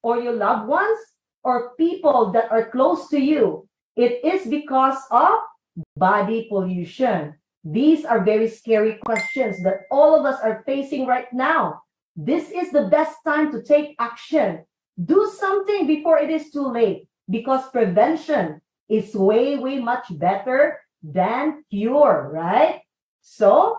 or your loved ones or people that are close to you? It is because of body pollution. These are very scary questions that all of us are facing right now. This is the best time to take action. Do something before it is too late, because prevention is way, way much better than cure, right? So,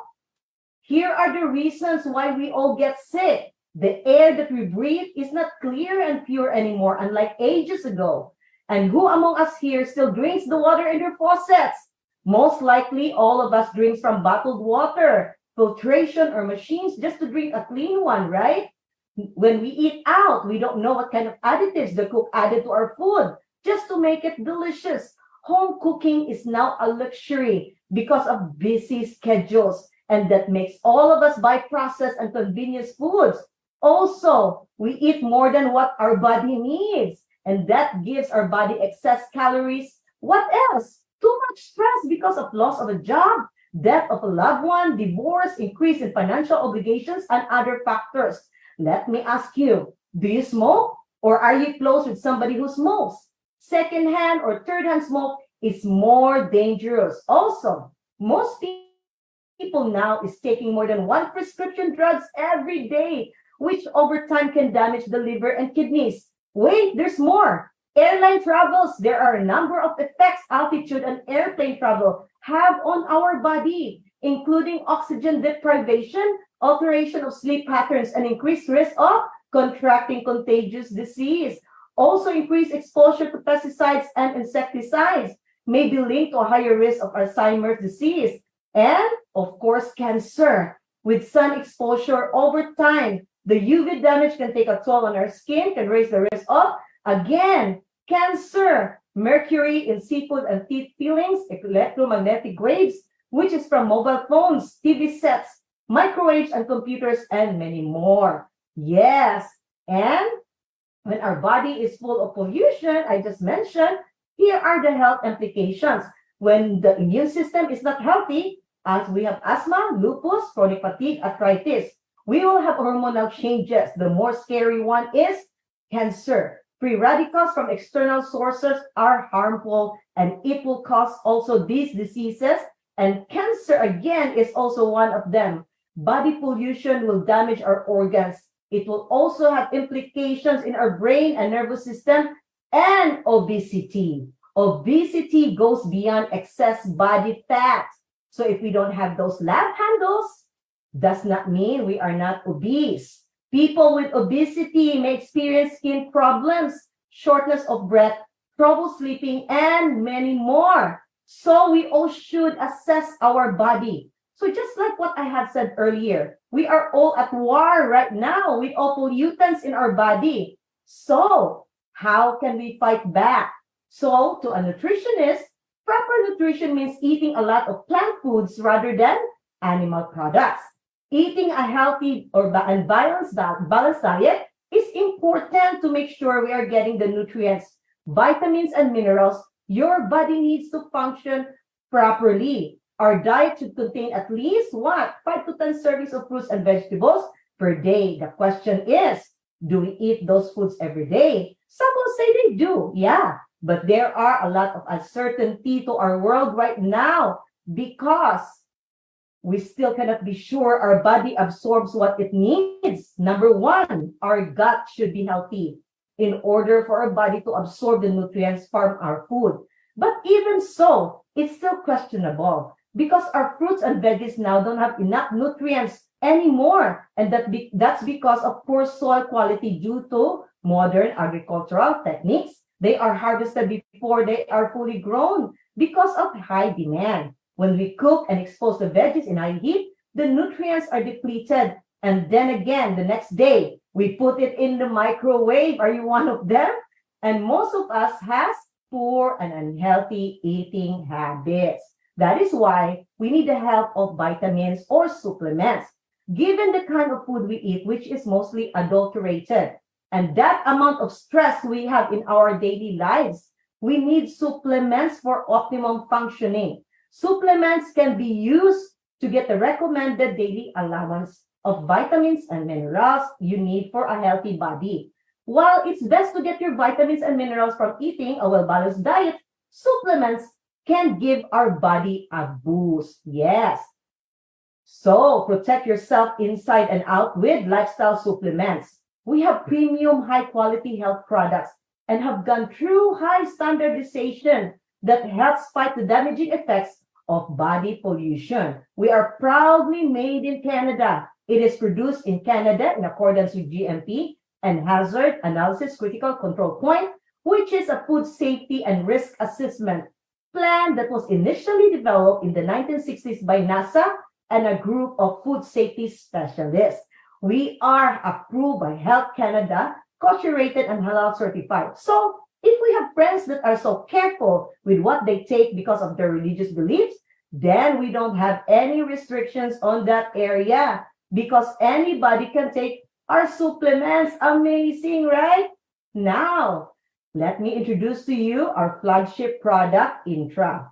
here are the reasons why we all get sick. The air that we breathe is not clear and pure anymore, unlike ages ago. And who among us here still drinks the water in their faucets? Most likely, all of us drinks from bottled water, filtration, or machines just to drink a clean one, right? When we eat out, we don't know what kind of additives the cook added to our food just to make it delicious. Home cooking is now a luxury because of busy schedules, and that makes all of us buy processed and convenience foods. Also, we eat more than what our body needs, and that gives our body excess calories. What else? Too much stress because of loss of a job, death of a loved one, divorce, increase in financial obligations, and other factors. Let me ask you, do you smoke, or are you close with somebody who smokes? Secondhand or third-hand smoke is more dangerous. Also, most people now is taking more than one prescription drugs every day, which over time can damage the liver and kidneys. Wait, there's more. Airline travels, there are a number of effects altitude and airplane travel have on our body, including oxygen deprivation, alteration of sleep patterns, and increased risk of contracting contagious disease. Also, increased exposure to pesticides and insecticides may be linked to a higher risk of Alzheimer's disease and, of course, cancer. With sun exposure over time, the UV damage can take a toll on our skin, can raise the risk of, again, cancer. Mercury in seafood and teeth fillings, electromagnetic waves, which is from mobile phones, TV sets, microwaves and computers, and many more. Yes, and when our body is full of pollution, I just mentioned, here are the health implications. When the immune system is not healthy, as we have asthma, lupus, chronic fatigue, arthritis, we will have hormonal changes. The more scary one is cancer. Free radicals from external sources are harmful, and it will cause also these diseases. And cancer, again, is also one of them. Body pollution will damage our organs. It will also have implications in our brain and nervous system, and obesity. Obesity goes beyond excess body fat. So if we don't have those love handles, does not mean we are not obese. People with obesity may experience skin problems, shortness of breath, trouble sleeping, and many more. So we all should assess our body. So just like what I have said earlier, we are all at war right now with all pollutants in our body. So how can we fight back? So to a nutritionist, proper nutrition means eating a lot of plant foods rather than animal products. Eating a healthy and balanced diet is important to make sure we are getting the nutrients, vitamins, and minerals your body needs to function properly. Our diet should contain at least what? 5 to 10 servings of fruits and vegetables per day. The question is, do we eat those foods every day? Some will say they do, yeah. But there are a lot of uncertainty to our world right now because we still cannot be sure our body absorbs what it needs. Number one, our gut should be healthy in order for our body to absorb the nutrients from our food. But even so, it's still questionable because our fruits and veggies now don't have enough nutrients anymore. And that's because of poor soil quality due to modern agricultural techniques. They are harvested before they are fully grown because of high demand. When we cook and expose the veggies in high heat, the nutrients are depleted. And then again, the next day, we put it in the microwave. Are you one of them? And most of us has poor and unhealthy eating habits. That is why we need the help of vitamins or supplements, given the kind of food we eat, which is mostly adulterated. And that amount of stress we have in our daily lives, we need supplements for optimum functioning. Supplements can be used to get the recommended daily allowance of vitamins and minerals you need for a healthy body. While it's best to get your vitamins and minerals from eating a well-balanced diet, supplements can give our body a boost. Yes. So protect yourself inside and out with lifestyle supplements. We have premium high quality health products and have gone through high standardization that helps fight the damaging effects of body pollution. We are proudly made in Canada. It is produced in Canada in accordance with GMP and Hazard Analysis Critical Control Point, which is a food safety and risk assessment plan that was initially developed in the 1960s by NASA and a group of food safety specialists. We are approved by Health Canada, kosher-rated and halal certified. So if we have friends that are so careful with what they take because of their religious beliefs, then we don't have any restrictions on that area because anybody can take our supplements. Amazing, right? Now, let me introduce to you our flagship product, Intra,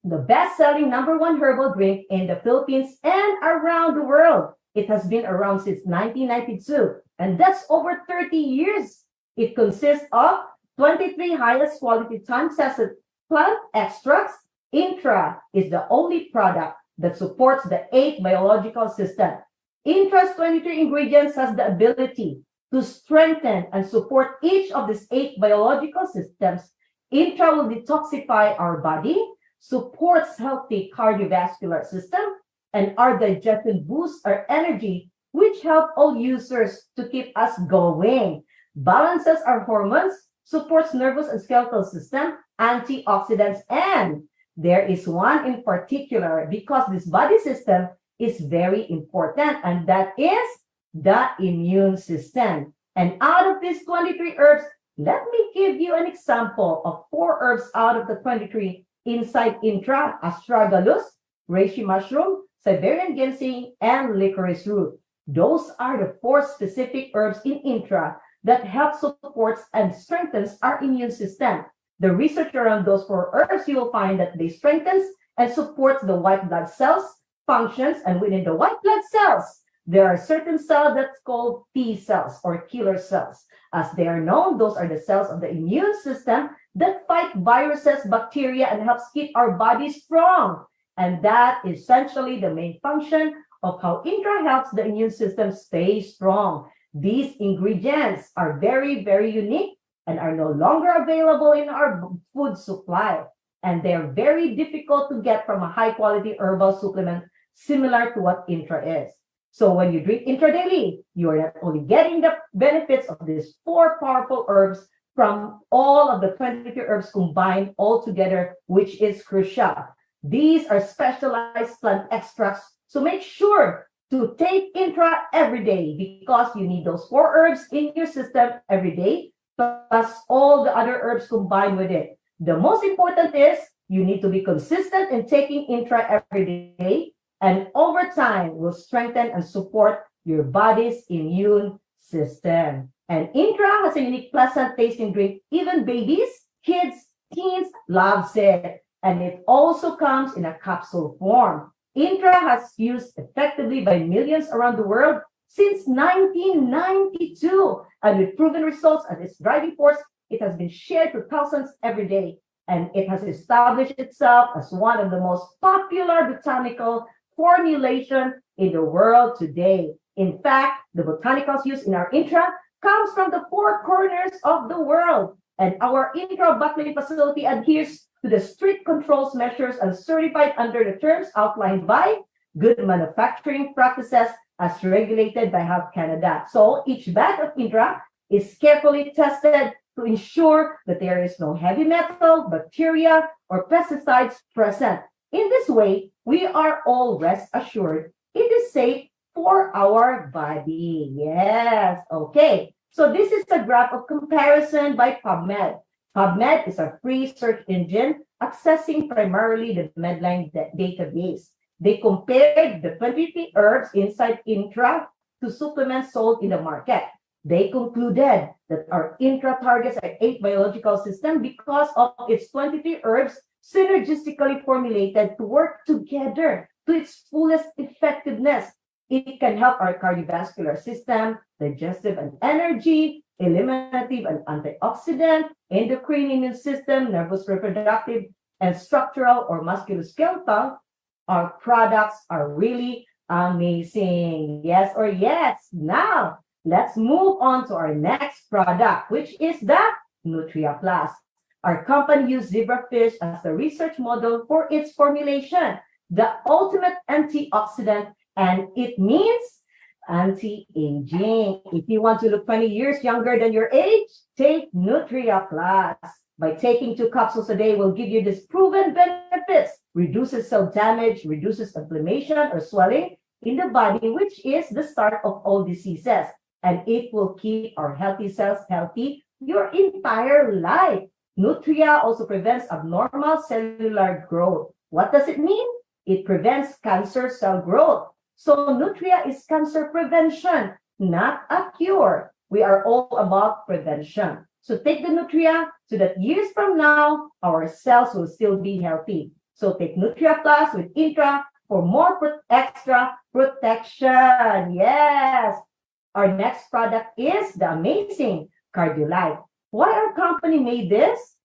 the best-selling #1 herbal drink in the Philippines and around the world. It has been around since 1992, and that's over 30 years. It consists of 23 highest quality time-tested plant extracts. Intra is the only product that supports the 8 biological system. Intra's 23 ingredients has the ability to strengthen and support each of these 8 biological systems. Intra will detoxify our body, supports healthy cardiovascular system, and our digestion boosts our energy, which help all users to keep us going, balances our hormones, supports nervous and skeletal system, antioxidants, and there is one in particular because this body system is very important, and that is the immune system. And out of these 23 herbs, let me give you an example of 4 herbs out of the 23 inside Intra: astragalus, reishi mushroom, Siberian ginseng, and licorice root. Those are the 4 specific herbs in Intra that help support and strengthens our immune system. The research around those 4 herbs, you will find that they strengthens and supports the white blood cells functions, and within the white blood cells, there are certain cells that's called T cells or killer cells. As they are known, those are the cells of the immune system that fight viruses, bacteria, and helps keep our body strong. And that is essentially the main function of how Intra helps the immune system stay strong. These ingredients are very, very unique and are no longer available in our food supply. And they are very difficult to get from a high-quality herbal supplement similar to what Intra is. So when you drink Intra daily, you are not only getting the benefits of these 4 powerful herbs from all of the 23 herbs combined all together, which is crucial. These are specialized plant extracts, so make sure to take Intra every day because you need those 4 herbs in your system every day, plus all the other herbs combined with it. The most important is you need to be consistent in taking Intra every day, and over time will strengthen and support your body's immune system. And Intra has a unique, pleasant tasting drink. Even babies, kids, teens loves it. And it also comes in a capsule form. Intra has used effectively by millions around the world since 1992. And with proven results as its driving force, it has been shared to thousands every day. And it has established itself as one of the most popular botanical formulation in the world today. In fact, the botanicals used in our Intra comes from the 4 corners of the world. And our Intra bottling facility adheres to the strict controls measures and certified under the terms outlined by Good Manufacturing Practices as regulated by Health Canada. So each batch of Intra is carefully tested to ensure that there is no heavy metal, bacteria, or pesticides present. In this way, we are all rest assured it is safe for our body. Yes, okay. So this is a graph of comparison by PubMed. PubMed is a free search engine accessing primarily the Medline database. They compared the 23 herbs inside Intra to supplements sold in the market. They concluded that our Intra targets our 8 biological system because of its 23 herbs synergistically formulated to work together to its fullest effectiveness. It can help our cardiovascular system, digestive and energy, eliminative and antioxidant, endocrine, immune system, nervous, reproductive, and structural or musculoskeletal. Our products are really amazing. Yes or yes? Now, let's move on to our next product, which is the Nutria Plus. Our company used zebrafish as the research model for its formulation, the ultimate antioxidant, and it means anti-aging. If you want to look 20 years younger than your age, take Nutria Plus. By taking 2 capsules a day will give you this proven benefits, reduces cell damage, reduces inflammation or swelling in the body, which is the start of all diseases. And it will keep our healthy cells healthy your entire life. Nutria also prevents abnormal cellular growth. What does it mean? It prevents cancer cell growth. So Nutria is cancer prevention, not a cure. We are all about prevention. So take the Nutria so that years from now, our cells will still be healthy. So take Nutria Plus with Intra for more extra protection. Yes. Our next product is the amazing Cardiolite. Why our company made this?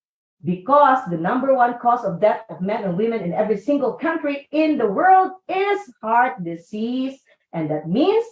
Because the #1 cause of death of men and women in every single country in the world is heart disease. And that means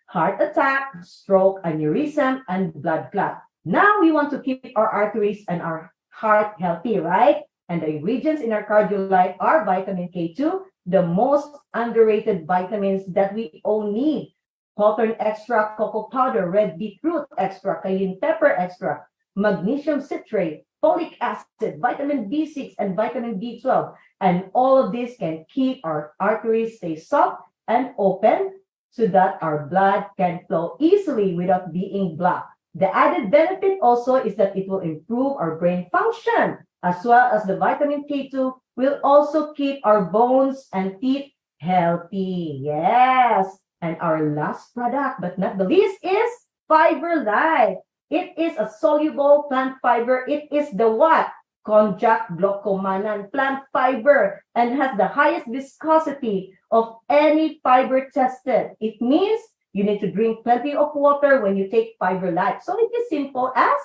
heart attack, stroke, aneurysm, and blood clot. Now we want to keep our arteries and our heart healthy, right? And the ingredients in our Cardiolite are vitamin K2, the most underrated vitamins that we all need. Hawthorn extract, cocoa powder, red beetroot extract, cayenne pepper extract, magnesium citrate, folic acid, vitamin B6, and vitamin B12. And all of this can keep our arteries stay soft and open so that our blood can flow easily without being blocked. The added benefit also is that it will improve our brain function, as well as the vitamin K2 will also keep our bones and teeth healthy. Yes. And our last product, but not the least, is Fiber Life. It is a soluble plant fiber. It is the what? Konjac glaucomannan plant fiber and has the highest viscosity of any fiber tested. It means you need to drink plenty of water when you take Fiber Life. So it is simple as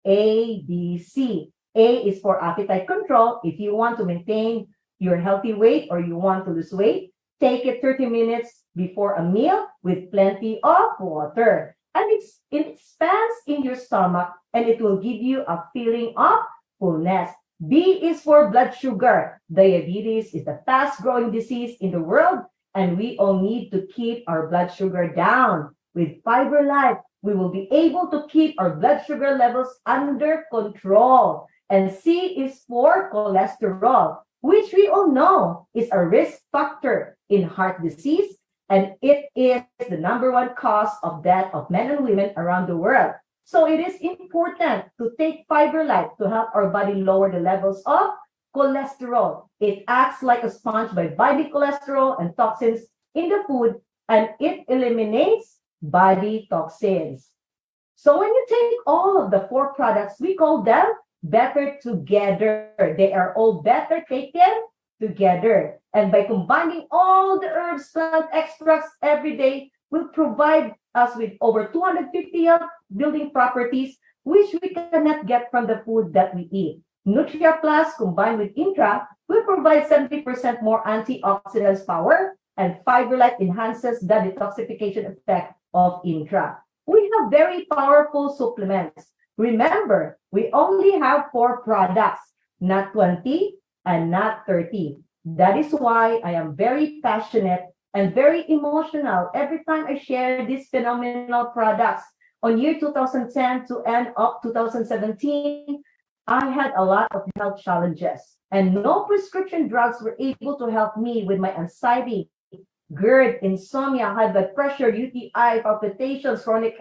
ABC. A is for appetite control. If you want to maintain your healthy weight or you want to lose weight, take it 30 minutes before a meal with plenty of water. And it expands in your stomach and it will give you a feeling of fullness. B is for blood sugar. Diabetes is the fast-growing disease in the world, and we all need to keep our blood sugar down. With Fiber Life, we will be able to keep our blood sugar levels under control. And C is for cholesterol, which we all know is a risk factor in heart disease, and it is the #1 cause of death of men and women around the world. So it is important to take Fiber Life to help our body lower the levels of cholesterol. It acts like a sponge by binding cholesterol and toxins in the food, and it eliminates body toxins. So when you take all of the 4 products, we call them better together. They are all better taken together. And by combining all the herbs, plant extracts every day, will provide us with over 250 health building properties, which we cannot get from the food that we eat. Nutria Plus combined with Intra will provide 70% more antioxidants power, and Fiber Life enhances the detoxification effect of Intra. We have very powerful supplements. Remember, we only have 4 products, not 20 and not 30. That is why I am very passionate and very emotional every time I share these phenomenal products. On year 2010 to end of 2017, I had a lot of health challenges, and no prescription drugs were able to help me with my anxiety, GERD, insomnia, high blood pressure, UTI, palpitations, chronic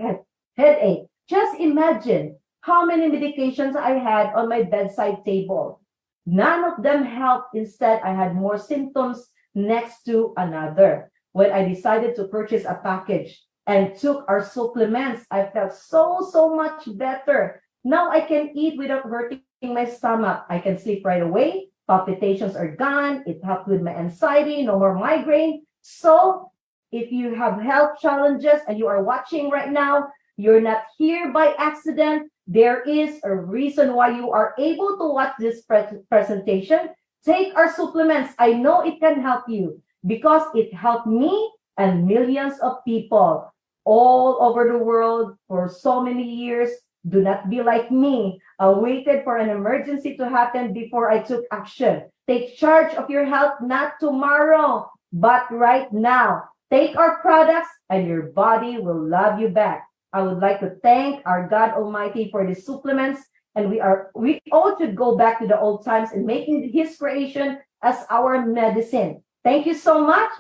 headache. Just imagine how many medications I had on my bedside table. None of them helped. Instead, I had more symptoms next to another. When I decided to purchase a package and took our supplements, I felt so much better. Now I can eat without hurting my stomach. I can sleep right away. Palpitations are gone. It helped with my anxiety, no more migraine. So if you have health challenges and you are watching right now, You're not here by accident. There is a reason why you are able to watch this presentation. Take our supplements. I know it can help you because it helped me and millions of people all over the world for so many years. Do not be like me. I waited for an emergency to happen before I took action. Take charge of your health, not tomorrow, but right now. Take our products and your body will love you back. I would like to thank our God Almighty for the supplements, and we all should go back to the old times and making His creation as our medicine. Thank you so much.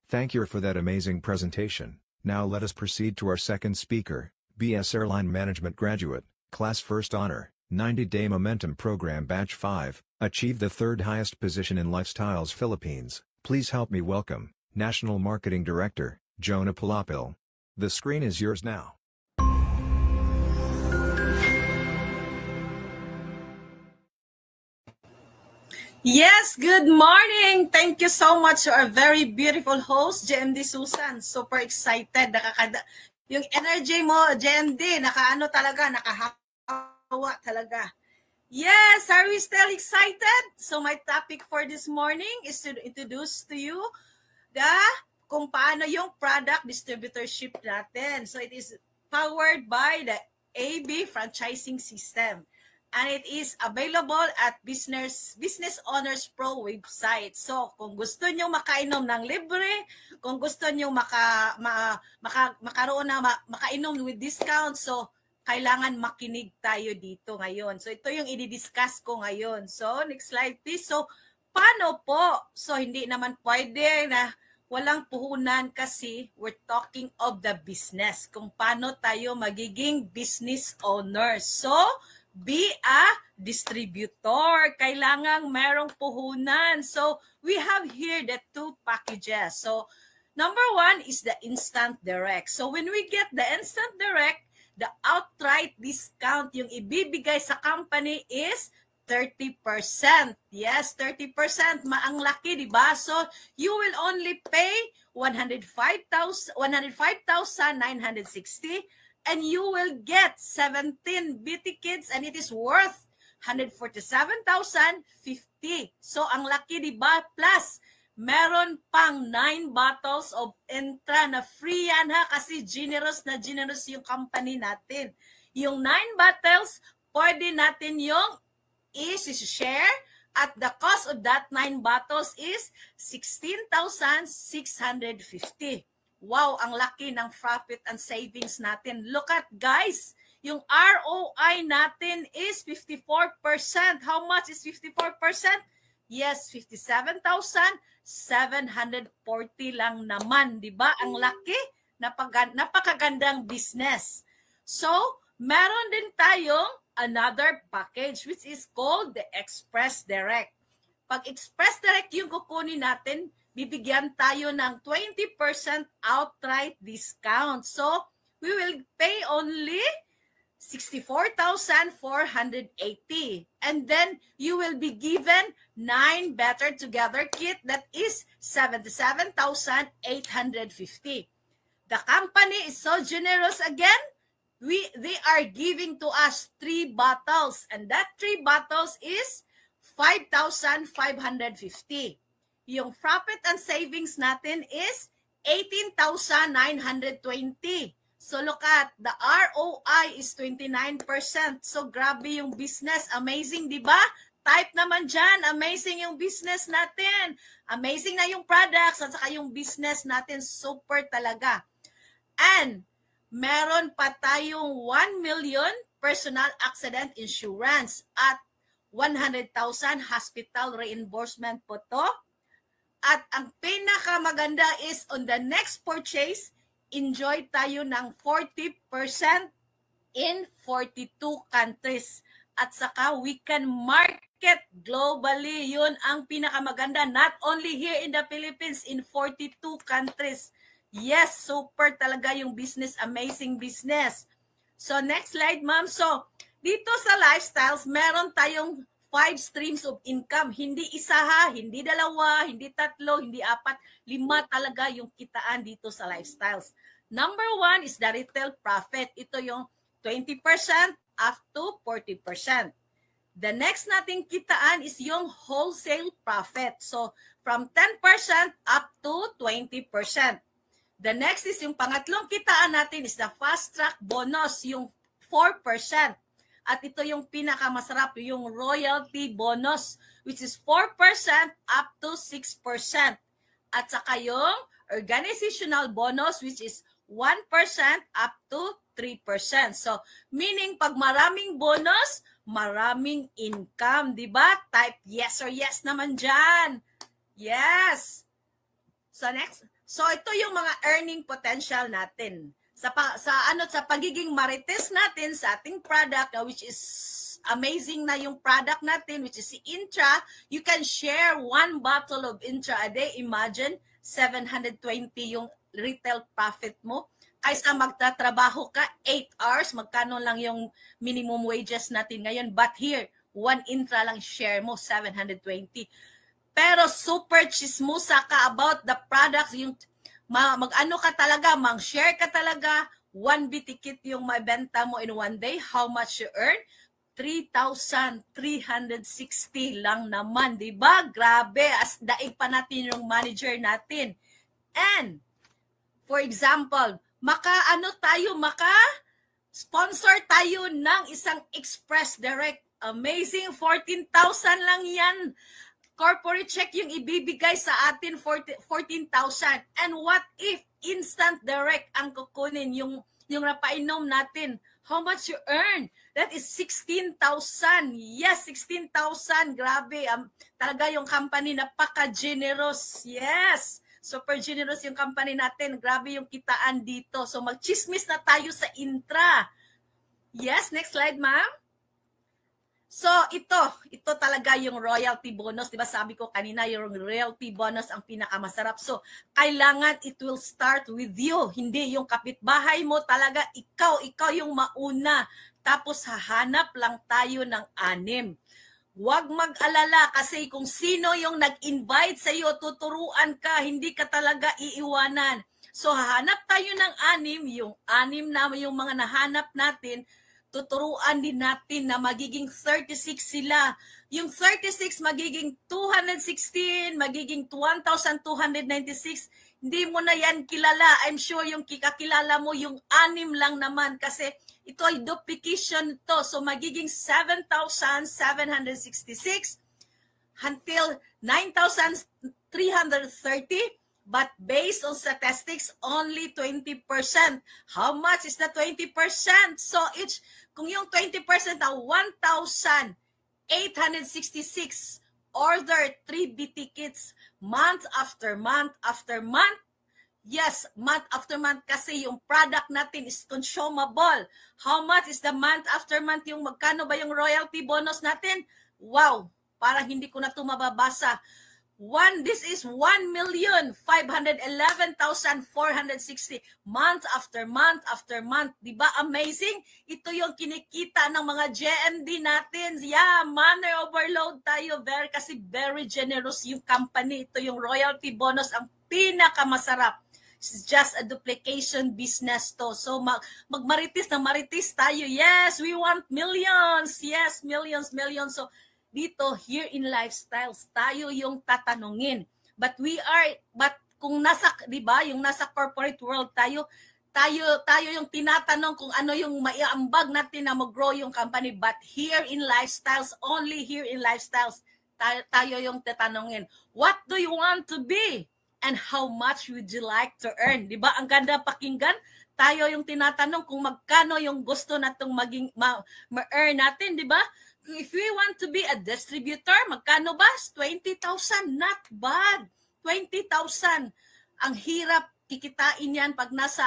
Thank you for that amazing presentation. Now let us proceed to our second speaker, BS Airline Management graduate, Class First Honor, 90-Day Momentum Program Batch 5, achieved the third highest position in Lifestyles Philippines. Please help me welcome, National Marketing Director, Jonah Palapil. The screen is yours now. Yes, good morning. Thank you so much to our very beautiful host, JMD Susan. Super excited. Yung energy mo, JMD, nakahawa talaga. Yes, are we still excited? So my topic for this morning is to introduce to you kung paano yung product distributorship natin. So it is powered by the AB franchising system. And it is available at Business Owners Pro website. So, kung gusto nyo makainom ng libre, kung gusto nyo makainom with discount, so, kailangan makinig tayo dito ngayon. So, ito yung i-discuss ko ngayon. So, next slide please. So, paano po? So, hindi naman pwede na walang puhunan kasi we're talking of the business. Kung paano tayo magiging business owners. So, be a distributor. Kailangang merong puhunan. So, we have here the two packages. So, number one is the Instant Direct. So, when we get the Instant Direct, the outright discount yung ibibigay sa company is 30%. Yes, 30%. Maang laki, di ba? So, you will only pay 105,960 and you will get 17 BT Kids and it is worth 147,050. So, ang laki, di ba? Plus, meron pang 9 bottles of Entra na free yan ha kasi generous na generous yung company natin. Yung 9 bottles, pwede natin yung i-share at the cost of that 9 bottles is 16,650. Wow, ang laki ng profit and savings natin. Look at guys, yung ROI natin is 54%. How much is 54%? Yes, 57,740 lang naman, 'di ba? Ang laki, napakagandang business. So, meron din tayong another package which is called the Express Direct. Pag Express Direct yung kukunin natin, bibigyan tayo ng 20% outright discount. So, we will pay only 64,480. And then, you will be given 9 Better Together kit that is 77,850. The company is so generous again. They are giving to us 3 bottles. And that 3 bottles is 5,550. Yung profit and savings natin is 18,920. So look at, the ROI is 29%. So grabe yung business. Amazing, di ba? Type naman dyan, amazing yung business natin. Amazing na yung products at saka yung business natin. Super talaga. And meron pa tayong 1 million personal accident insurance at 100,000 hospital reimbursement po to. At ang pinakamaganda is on the next purchase, enjoy tayo ng 40% in 42 countries. At saka we can market globally. Yun ang pinakamaganda. Not only here in the Philippines, in 42 countries. Yes, super talaga yung business. Amazing business. So next slide, ma'am. So dito sa lifestyles, meron tayong 5 streams of income. Hindi isa ha, hindi dalawa, hindi tatlo, hindi apat, 5 talaga yung kitaan dito sa lifestyles. Number 1 is the retail profit. Ito yung 20% up to 40%. The next nating kitaan is yung wholesale profit. So, from 10% up to 20%. The next is yung pangatlong kitaan natin is the fast track bonus, yung 4%. At ito yung pinakamasarap, yung royalty bonus, which is 4% up to 6%. At saka yung organizational bonus, which is 1% up to 3%. So, meaning pag maraming bonus, maraming income, di ba? Type yes or yes naman dyan. Yes. So, next. So, ito yung mga earning potential natin. Sa pagiging marites natin sa ating product, which is amazing na yung product natin, which is si Intra, you can share 1 bottle of Intra a day. Imagine, 720 yung retail profit mo. Kaysa magtatrabaho ka 8 hours, magkano lang yung minimum wages natin ngayon. But here, 1 Intra lang share mo, 720. Pero super chismosa ka about the products, yung mag-ano ka talaga, mang-share ka talaga, 1 bitikit yung mabenta mo in 1 day. How much you earn? 3,360 lang naman, di ba? Grabe, as daig pa natin yung manager natin. And, for example, maka-sponsor tayo ng isang Express Direct. Amazing, 14,000 lang yan. Corporate check yung ibibigay sa atin, 14,000. And what if instant direct ang kukunin yung napainom natin? How much you earn? That is 16,000. Yes, 16,000. Grabe. Talaga yung company napaka-generous. Yes. Super generous yung company natin. Grabe yung kitaan dito. So magchismis na tayo sa Intra. Yes, next slide, ma'am. So, ito talaga yung royalty bonus. Diba sabi ko kanina, yung royalty bonus ang pinakamasarap. So, kailangan it will start with you. Hindi yung kapitbahay mo talaga. Ikaw yung mauna. Tapos, hahanap lang tayo ng 6. Huwag mag-alala kasi kung sino yung nag-invite sa iyo, tuturuan ka, hindi ka talaga iiwanan. So, hahanap tayo ng 6. Yung 6 na yung mga nahanap natin, tuturuan din natin na magiging 36 sila. Yung 36 magiging 216, magiging 1,296. Hindi mo na yan kilala. I'm sure yung kakilala mo, yung 6 lang naman kasi ito ay duplication to. So magiging 7,766 until 9,330. But based on statistics, only 20%. How much is the 20%? So kung yung 20% na 1,866 order 3 B tickets month after month after month. Yes, month after month kasi yung product natin is consumable. How much is the month after month? Yung magkano ba yung royalty bonus natin? Wow, parang hindi ko na ito mababasa. This is 1,511,460 month after month after month. Diba amazing? Ito yung kinikita ng mga JMD natin. Yeah, money overload tayo kasi very generous yung company. Ito yung royalty bonus, ang pinakamasarap. It's just a duplication business to. So magmaritis na maritis tayo. Yes, we want millions. Yes, millions. So dito, here in Lifestyles, tayo yung tatanungin. But kung nasa, di ba, yung nasa corporate world tayo yung tinatanong kung ano yung maiambag natin na mag-grow yung company. But here in Lifestyles, only here in Lifestyles, tayo yung tatanungin. What do you want to be? And how much would you like to earn? Di ba, ang ganda pakinggan? Tayo yung tinatanong kung magkano yung gusto natong ma-earn natin, di ba? If we want to be a distributor, magkano ba? 20,000. Not bad. 20,000. Ang hirap kikitain yan pag nasa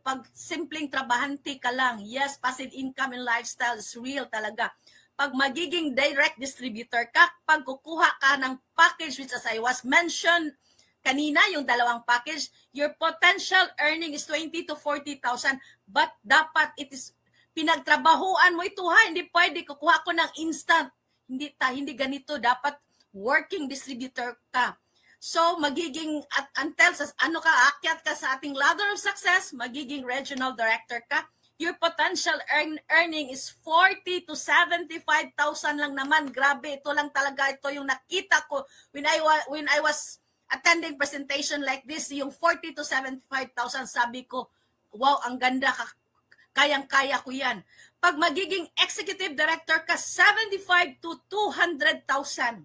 pag simpleng trabahante ka lang. Yes, passive income and lifestyle is real talaga. Pag magiging direct distributor ka, pag kukuha ka ng package, which as I was mentioned kanina, yung 2 package, your potential earning is 20,000 to 40,000. But dapat it is pinagtrabahuan mo ito ha, hindi pwede kukuha ko ng instant. hindi ganito, dapat working distributor ka. So magiging until aakyat ka sa ating ladder of success, magiging regional director ka. Your potential earning is 40 to 75,000 lang naman. Grabe, ito lang talaga, ito yung nakita ko when I was attending presentation like this, yung 40 to 75,000, sabi ko, wow, ang ganda, kayang-kaya ko yan. Pag magiging executive director ka, 75 to 200,000.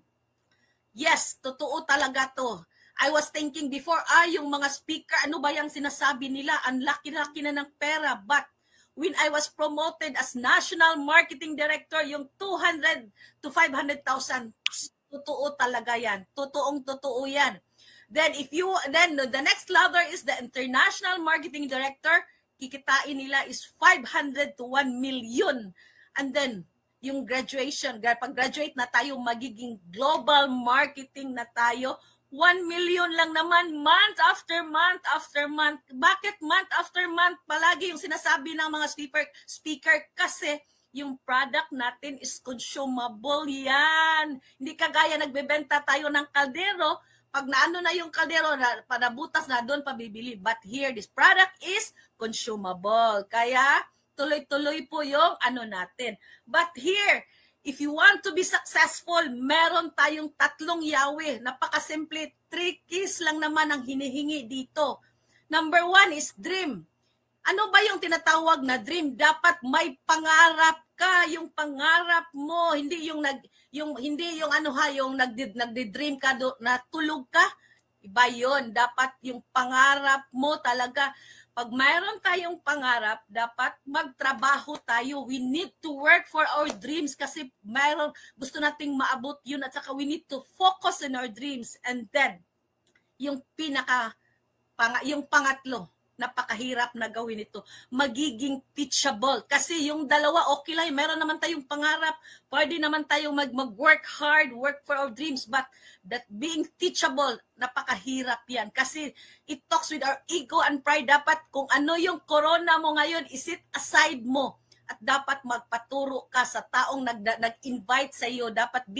Yes, totoo talaga to. I was thinking before, yung mga speaker, ano ba yung sinasabi nila? Ang laki-laki na ng pera. But when I was promoted as National Marketing Director, yung 200 to 500,000, totoo talaga yan. Totoo yan. Then the next ladder is the International Marketing Director. Kikitain nila is 500 to 1 million. And then yung graduation, pag graduate na tayo, magiging global marketing na tayo. 1 million lang naman, month after month after month. Bakit month after month? Palagi yung sinasabi ng mga speaker kasi yung product natin is consumable yan. Hindi kagaya nagbebenta tayo ng kaldero, pag naano na yung kaldero, panabutas na, doon pabibili. But here, this product is consumable. Kaya tuloy-tuloy po yung ano natin. But here, if you want to be successful, meron tayong 3 yawe. Napakasimple, 3 keys lang naman ang hinihingi dito. Number 1 is dream. Ano ba yung tinatawag na dream? Dapat may pangarap ka, yung pangarap mo, hindi yung nagdi-dream ka na tulog ka. Iba 'yon. Dapat yung pangarap mo talaga. Pag mayroon tayong pangarap, dapat magtrabaho tayo. We need to work for our dreams kasi gusto nating maabot yun, at saka we need to focus on our dreams. And then, yung pangatlo, napakahirap na gawin ito, magiging teachable. Kasi yung dalawa, okay lang, meron naman tayong pangarap, pwede naman tayong mag-work hard, work for our dreams, but that being teachable, napakahirap yan. Kasi it talks with our ego and pride. Dapat kung ano yung corona mo ngayon, isit aside mo. At dapat magpaturo ka sa taong nag-invite sa iyo. Dapat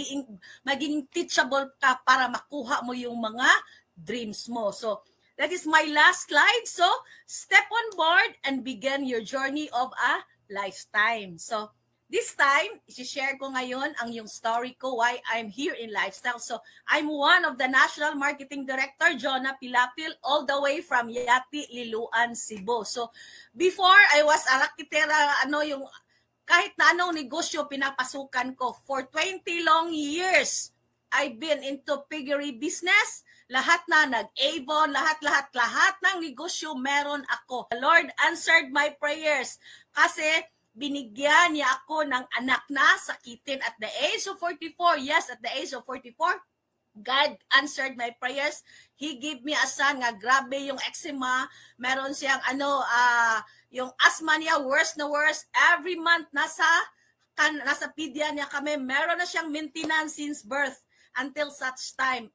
maging teachable ka para makuha mo yung mga dreams mo. So, that is my last slide. So, step on board and begin your journey of a lifetime. So, this time, i-share ko ngayon ang yung story ko why I'm here in Lifestyle. So, I'm one of the National Marketing Director, Jonah Pilapil, all the way from Yati, Liloan, Cebu. So, before I was a rakitera, kahit na anong negosyo pinapasukan ko. For 20 long years, I've been into piggery business. Lahat na nag-Avon, lahat ng negosyo meron ako. The Lord answered my prayers kasi binigyan niya ako ng anak na sakitin at the age of 44. Yes, at the age of 44, God answered my prayers. He gave me a son nga grabe yung eczema. Meron siyang yung asthma niya, worse na worse. Every month nasa pedya niya kami. Meron na siyang maintenance since birth until such time.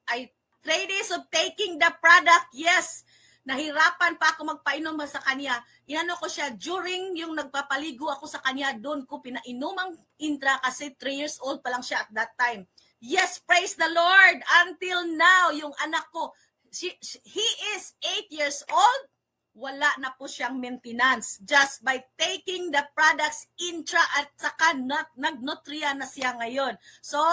3 days of taking the product, yes, nahirapan pa ako magpainom sa kanya. Inano ko siya, during yung nagpapaligo ako sa kanya, doon ko pinainom ang intra kasi 3 years old pa lang siya at that time. Yes, praise the Lord. Until now, yung anak ko, he is 8 years old, wala na po siyang maintenance. Just by taking the products intra at saka nagnutria na siya ngayon. So,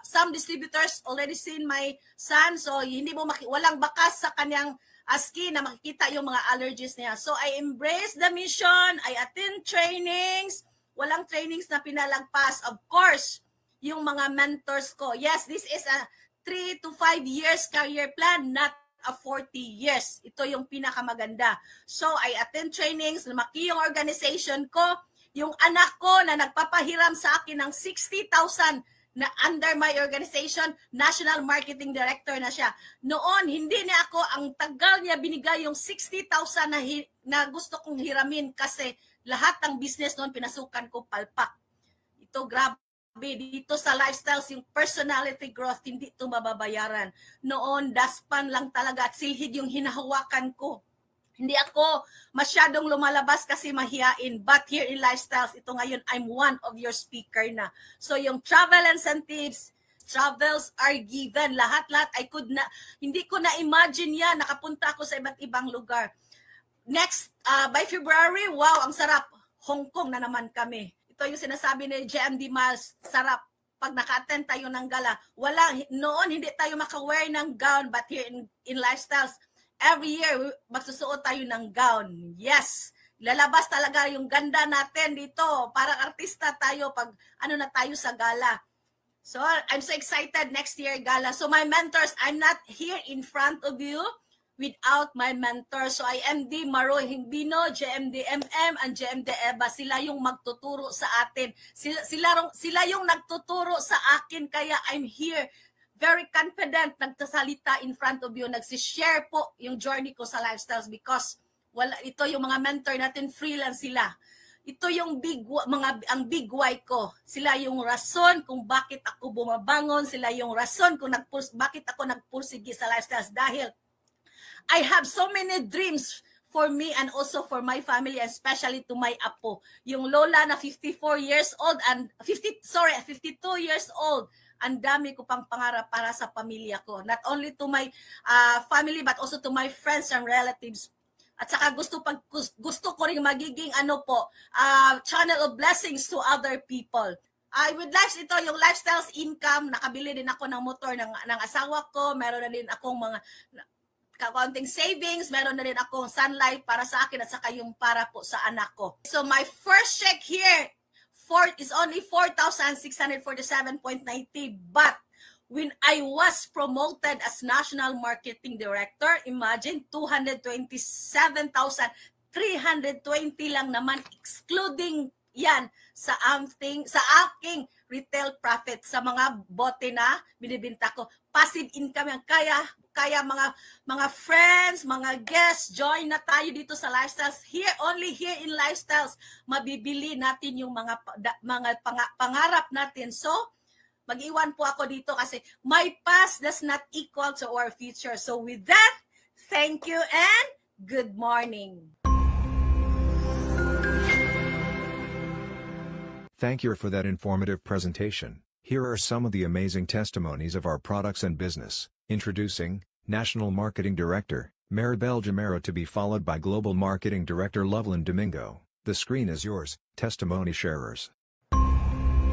some distributors already seen my son. So, hindi mo walang bakas sa kanyang skin na makikita yung mga allergies niya. So, I embrace the mission. I attend trainings. Walang trainings na pinalagpas. Of course, yung mga mentors ko. Yes, this is a 3 to 5 years career plan, not a 40 years. Ito yung pinakamaganda. So, I attend trainings, lumaki yung organization ko. Yung anak ko na nagpapahiram sa akin ng 60,000 na under my organization, National Marketing Director na siya. Noon, hindi niya ako, ang tagal niya binigay yung 60,000 na gusto kong hiramin kasi lahat ng business noon pinasukan ko palpak. Ito, grabe. Dito sa Lifestyles, yung personality growth, hindi ito mababayaran. Noon, daspan lang talaga at silhid yung hinahawakan ko. Hindi ako masyadong lumalabas kasi mahiyain. But here in Lifestyles, ito ngayon, I'm one of your speaker na. So yung travel incentives, travels are given. Lahat-lahat, hindi ko na-imagine yan. Nakapunta ako sa iba't ibang lugar. Next, by February, wow, ang sarap. Hong Kong na naman kami. Ito yung sinasabi ni JMD Miles, sarap. Pag naka-attend tayo ng gala, noon hindi tayo maka-wear ng gown, but here in Lifestyles, every year, magsusuot tayo ng gown. Yes, lalabas talaga yung ganda natin dito. Parang artista tayo pag na tayo sa gala. So, I'm so excited next year gala. So, my mentors, I'm not here in front of you without my mentors. So, IMD Maroy Himbino, JMD MM, and JMD Eva, sila yung magtuturo sa atin. Sila yung nagtuturo sa akin, kaya I'm here very confident nagsasalita in front of you, nagsishare po yung journey ko sa Lifestyles because ito yung mga mentor natin, freelance sila. Ito yung ang big why ko. Sila yung rason kung bakit ako bumabangon, sila yung rason kung bakit ako nagpursige sa Lifestyles dahil I have so many dreams for me and also for my family, especially to my apo. Yung lola na 54 years old and 52 years old. Ang dami ko pang pangarap para sa pamilya ko. Not only to my family but also to my friends and relatives. At saka gusto ko rin magiging channel of blessings to other people. With ito yung Lifestyles income, nakabili din ako ng motor ng asawa ko, meron na din akong mga kaunting savings, meron na din akong sunlight para sa akin at saka yung para po sa anak ko. So my first check here is only 4,647.90, but when I was promoted as National Marketing Director, imagine 227,320 lang naman, excluding yan sa aking retail profit sa mga bote na binibenta ko. Passive income yan. Kaya mga friends, mga guests, join na tayo dito sa Lifestyles. Only here in Lifestyles, mabibili natin yung mga pangarap natin. So, mag-iwan po ako dito kasi my past does not equal to our future. So with that, thank you and good morning. Thank you for that informative presentation. Here are some of the amazing testimonies of our products and business. Introducing, National Marketing Director, Maribel Jamero, to be followed by Global Marketing Director Loveland Domingo. The screen is yours, testimony sharers.